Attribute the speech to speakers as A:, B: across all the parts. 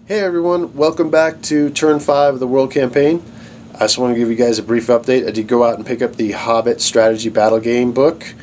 A: Hey everyone, welcome back to Turn 5 of the World Campaign. I just want to give you guys a brief update. I did go out and pick up the Hobbit Strategy Battle Game book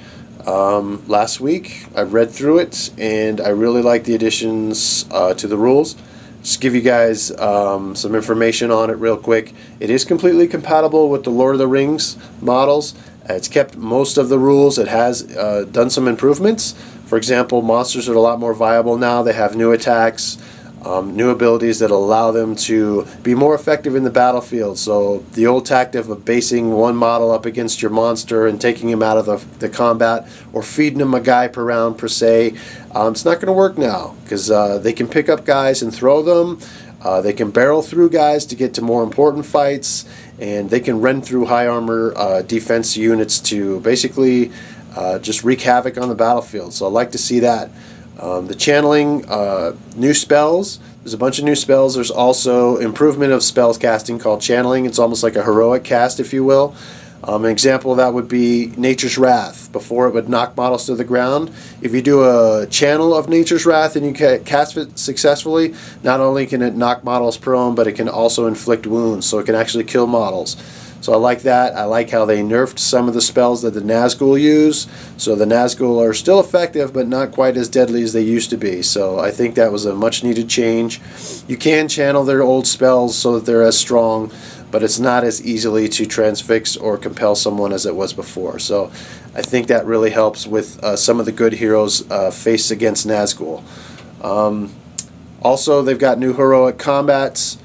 A: last week. I've read through it and I really like the additions to the rules. Just give you guys some information on it real quick. It is completely compatible with the Lord of the Rings models. It's kept most of the rules. It has done some improvements. For example, monsters are a lot more viable now. They have new attacks. New abilities that allow them to be more effective in the battlefield. So the old tactic of basing one model up against your monster and taking him out of the combat, or feeding him a guy per round per se, it's not going to work now, because they can pick up guys and throw them. They can barrel through guys to get to more important fights, and they can run through high armor defense units to basically just wreak havoc on the battlefield. So I like to see that. The channeling, new spells. There's a bunch of new spells. There's also improvement of spells casting called channeling. It's almost like a heroic cast, if you will. An example of that would be Nature's Wrath. Before, it would knock models to the ground. If you do a channel of Nature's Wrath and you cast it successfully, not only can it knock models prone, but it can also inflict wounds, so it can actually kill models. So I like that. I like how they nerfed some of the spells that the Nazgul use. So the Nazgul are still effective, but not quite as deadly as they used to be. So I think that was a much needed change. You can channel their old spells so that they're as strong, but it's not as easily to transfix or compel someone as it was before. So I think that really helps with some of the good heroes faced against Nazgul. Also, they've got new heroic combats.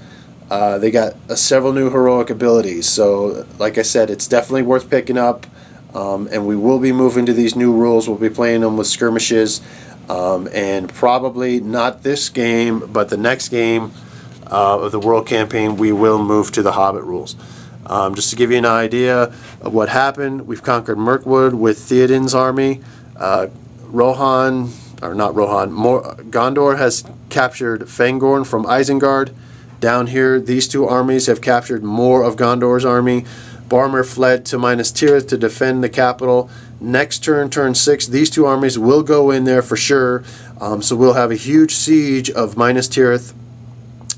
A: They got several new heroic abilities, so like I said, it's definitely worth picking up, and we will be moving to these new rules. We'll be playing them with skirmishes, and probably not this game, but the next game of the World Campaign, we will move to the Hobbit rules. Just to give you an idea of what happened, we've conquered Mirkwood with Theoden's army. Gondor has captured Fangorn from Isengard. Down here, these two armies have captured more of Gondor's army. Boromir fled to Minas Tirith to defend the capital. Next turn, turn 6, these two armies will go in there for sure. So we'll have a huge siege of Minas Tirith.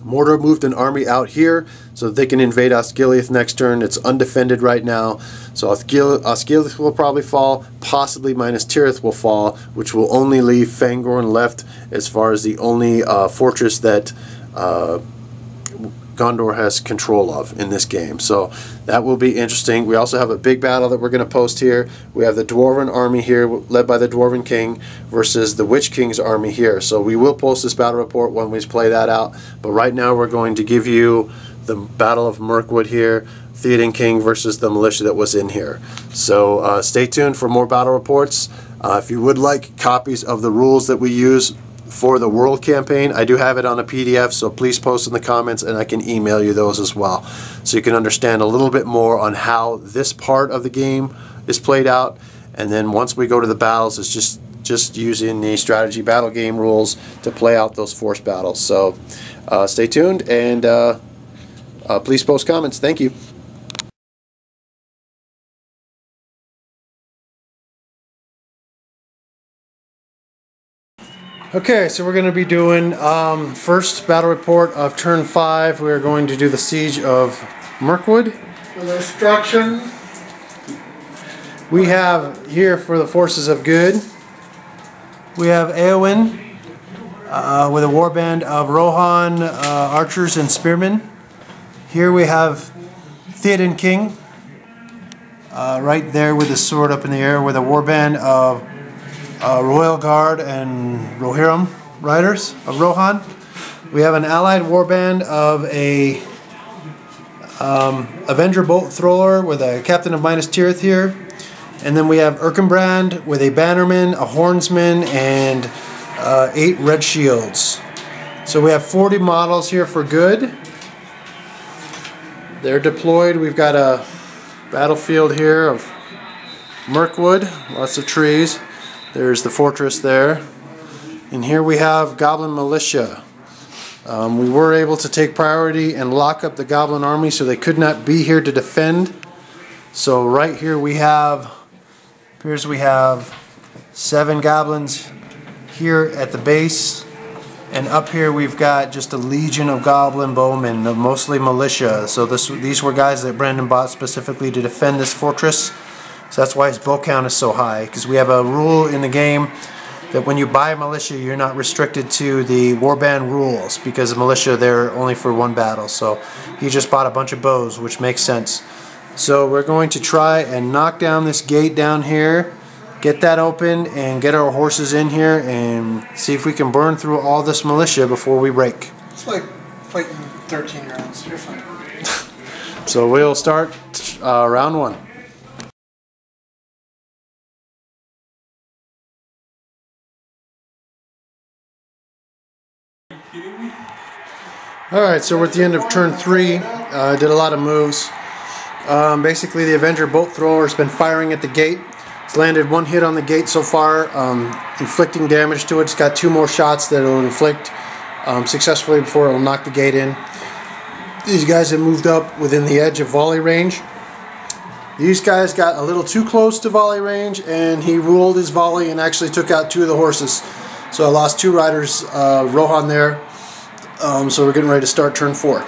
A: Mordor moved an army out here so that they can invade Osgiliath next turn. It's undefended right now. So Osgiliath will probably fall. Possibly Minas Tirith will fall, which will only leave Fangorn left as far as the only fortress that Gondor has control of in this game. So that will be interesting. We also have a big battle that we're going to post here. We have the Dwarven army here led by the Dwarven King versus the Witch King's army here. So we will post this battle report when we play that out. But right now we're going to give you the Battle of Mirkwood here. Theoden King versus the militia that was in here. So stay tuned for more battle reports. If you would like copies of the rules that we use for the World Campaign, I do have it on a PDF, so please post in the comments and I can email you those as well, so you can understand a little bit more on how this part of the game is played out. And then once we go to the battles, it's just using the strategy battle game rules to play out those forced battles. So stay tuned and please post comments. Thank you. Okay, so we're going to be doing first battle report of turn 5. We are going to do the siege of Mirkwood.
B: The destruction.
A: We have here for the forces of good, we have Eowyn with a warband of Rohan archers and spearmen. Here we have Theoden King right there with his sword up in the air with a warband of Royal Guard and Rohirrim riders of Rohan. We have an allied warband of a Avenger bolt thrower with a captain of Minas Tirith here. And then we have Erkenbrand with a bannerman, a hornsman, and 8 red shields. So we have 40 models here for good. They're deployed. We've got a battlefield here of Mirkwood, lots of trees. There's the fortress there. And here we have Goblin Militia. We were able to take priority and lock up the Goblin army so they could not be here to defend. So right here we have 7 goblins here at the base. And up here we've got just a legion of goblin bowmen, mostly militia. So these were guys that Brandon bought specifically to defend this fortress. So that's why his bow count is so high, because we have a rule in the game that when you buy militia, you're not restricted to the warband rules, because militia, they're only for one battle. So he just bought a bunch of bows, which makes sense. So we're going to try and knock down this gate down here, get that open, and get our horses in here and see if we can burn through all this militia before we break.
B: It's like fighting 13-year-olds. You're fine.
A: So we'll start round one. Alright, so we're at the end of turn 3. Did a lot of moves. Basically, the Avenger Bolt Thrower has been firing at the gate. It's landed one hit on the gate so far, inflicting damage to it. It's got 2 more shots that it'll inflict successfully before it'll knock the gate in. These guys have moved up within the edge of volley range. These guys got a little too close to volley range, and he ruled his volley and actually took out 2 of the horses. So I lost 2 riders, Rohan there. So we're getting ready to start turn 4.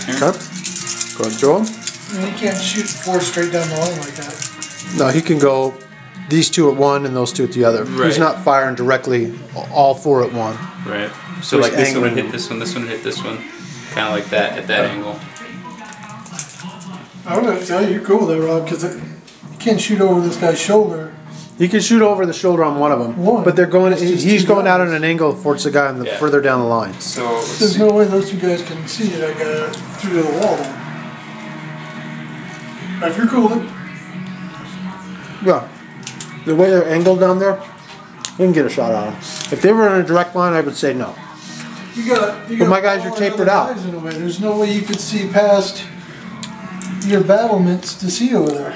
A: Okay. Go ahead and throw him.
B: He can't shoot 4 straight down the line like that.
A: No, he can go these 2 at one and those 2 at the other. Right. He's not firing directly all 4 at one.
C: Right. So like this one would hit this one would hit this one. Kind of like that, at that angle.
B: I would have to tell you, you're cool there, Rob, because you can't shoot over this guy's shoulder.
A: He can shoot over the shoulder on one of them, but they're going. He's going out at an angle towards the guy on the further down the line.
C: So
B: there's no way those 2 guys can see that guy through the wall. Now, if you're cool, then
A: yeah, the way they're angled down there, you can get a shot on them. If they were in a direct line, I would say no. But my guys are tapered out.
B: In a way. There's no way you could see past your battlements to see over there.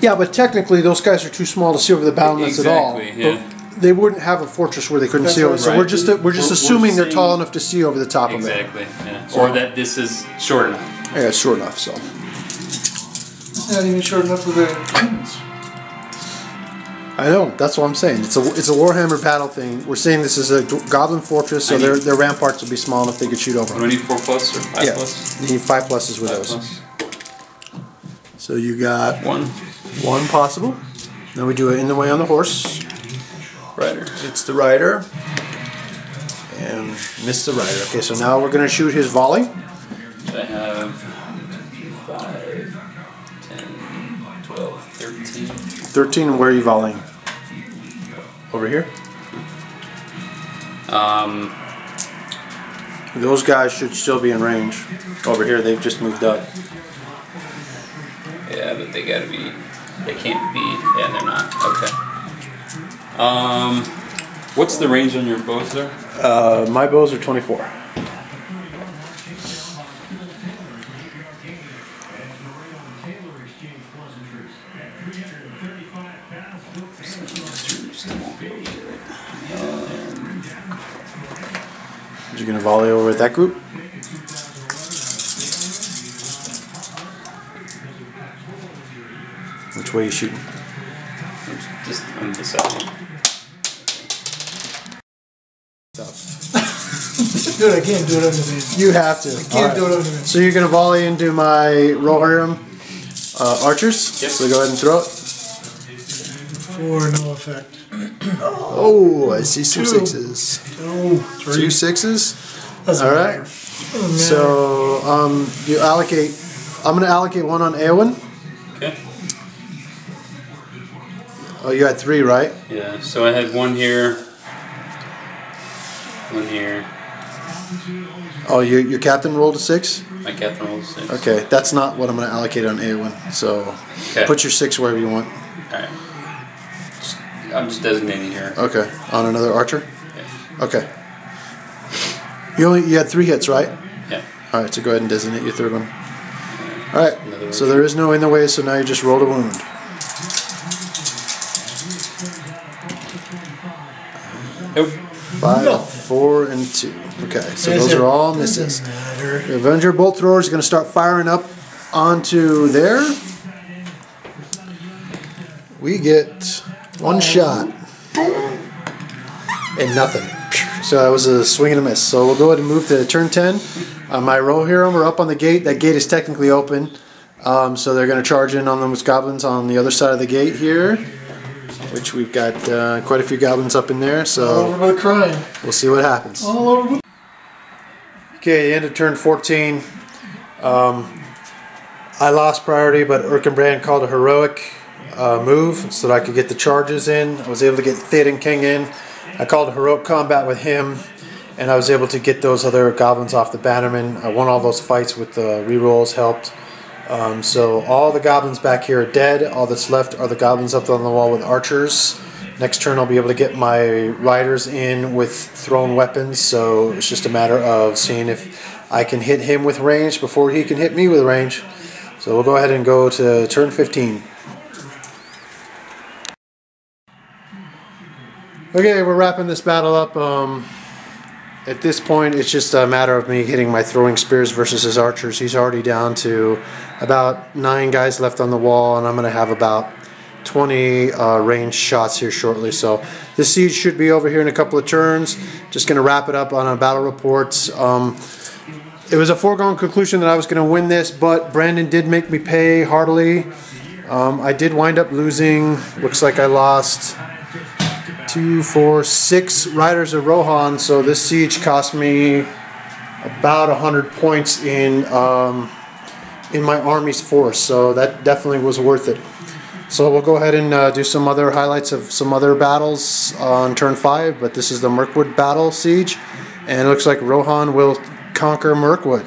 A: Yeah, but technically those guys are too small to see over the battlements at all.
C: Yeah.
A: But they wouldn't have a fortress where they couldn't see over. So we're just assuming they're tall enough to see over the top of it.
C: Exactly. Yeah. Or that this is short enough.
A: Yeah, it's short enough. So
B: it's not even short enough for the humans.
A: I know. That's what I'm saying. It's a Warhammer battle thing. We're saying this is a Goblin fortress, so their ramparts will be small enough they could shoot over.
C: Do we need 4+ or 5+?
A: Yeah, you need 5 pluses with those. So you got 1 possible. Now we do it in the way on the horse.
C: Rider.
A: It's the rider. And miss the rider. Okay, so now we're going to shoot his volley.
C: I have 5, 10, 12, 13.
A: 13, and where are you volleying? Over here? Those guys should still be in range. Over here, they've just moved up.
C: Yeah, but they gotta be. They can't be. Yeah, they're not. Okay. What's the range on your bows there?
A: My bows are 24. You're gonna volley over at that group? Which way are you shooting?
C: I'm deciding.
B: Dude, I can't do it under these.
A: You have to.
B: I can't do it under these.
A: So you're gonna volley into my Rohirrim archers?
C: Yep.
A: So go ahead and throw it.
B: For no effect.
A: Oh, I see some 6s.
B: Oh, 3.
A: 2 6s.
B: All
A: right. So you allocate. I'm going to allocate 1 on Eowyn.
C: Okay.
A: Oh, you had 3, right?
C: Yeah. So I had 1 here. 1 here.
A: Oh, your captain rolled a 6.
C: My captain rolled a 6.
A: Okay, that's not what I'm going to allocate on Eowyn. So put your 6 wherever you want.
C: All right. I'm just designating here.
A: Okay. On another archer.
C: Yeah.
A: Okay. You had 3 hits, right?
C: Yeah.
A: All right. So go ahead and designate your 3rd one. All right. So there is no in the way. So now you just rolled a wound.
C: Nope.
A: 5, 4, and 2. Okay, so those are all misses. The Avenger Bolt Thrower is going to start firing up onto there. We get one shot and nothing. So that was a swing and a miss. So we'll go ahead and move to turn 10. My Rohirrim are up on the gate. That gate is technically open. So they're going to charge in on those goblins on the other side of the gate here, which we've got quite a few goblins up in there. So
B: all over by crying.
A: We'll see what happens.
B: All over.
A: Okay, the end of turn 14. I lost priority, but Erkenbrand called a heroic move so that I could get the charges in. I was able to get Theoden King in. I called a heroic combat with him, and I was able to get those other goblins off the bannerman. I won all those fights with the rerolls, helped. So all the goblins back here are dead. All that's left are the goblins up on the wall with archers. Next turn I'll be able to get my riders in with thrown weapons, so it's just a matter of seeing if I can hit him with range before he can hit me with range. So we'll go ahead and go to turn 15. Okay, we're wrapping this battle up. At this point, it's just a matter of me hitting my throwing spears versus his archers. He's already down to about 9 guys left on the wall, and I'm going to have about 20 ranged shots here shortly. So this siege should be over here in a couple of turns. Just going to wrap it up on a battle reports. It was a foregone conclusion that I was going to win this, but Brandon did make me pay heartily. I did wind up losing. Looks like I lost 2, 4, 6 riders of Rohan, so this siege cost me about 100 points in my army's force, so that definitely was worth it. So we'll go ahead and do some other highlights of some other battles on turn 5, but this is the Mirkwood battle siege, and it looks like Rohan will conquer Mirkwood.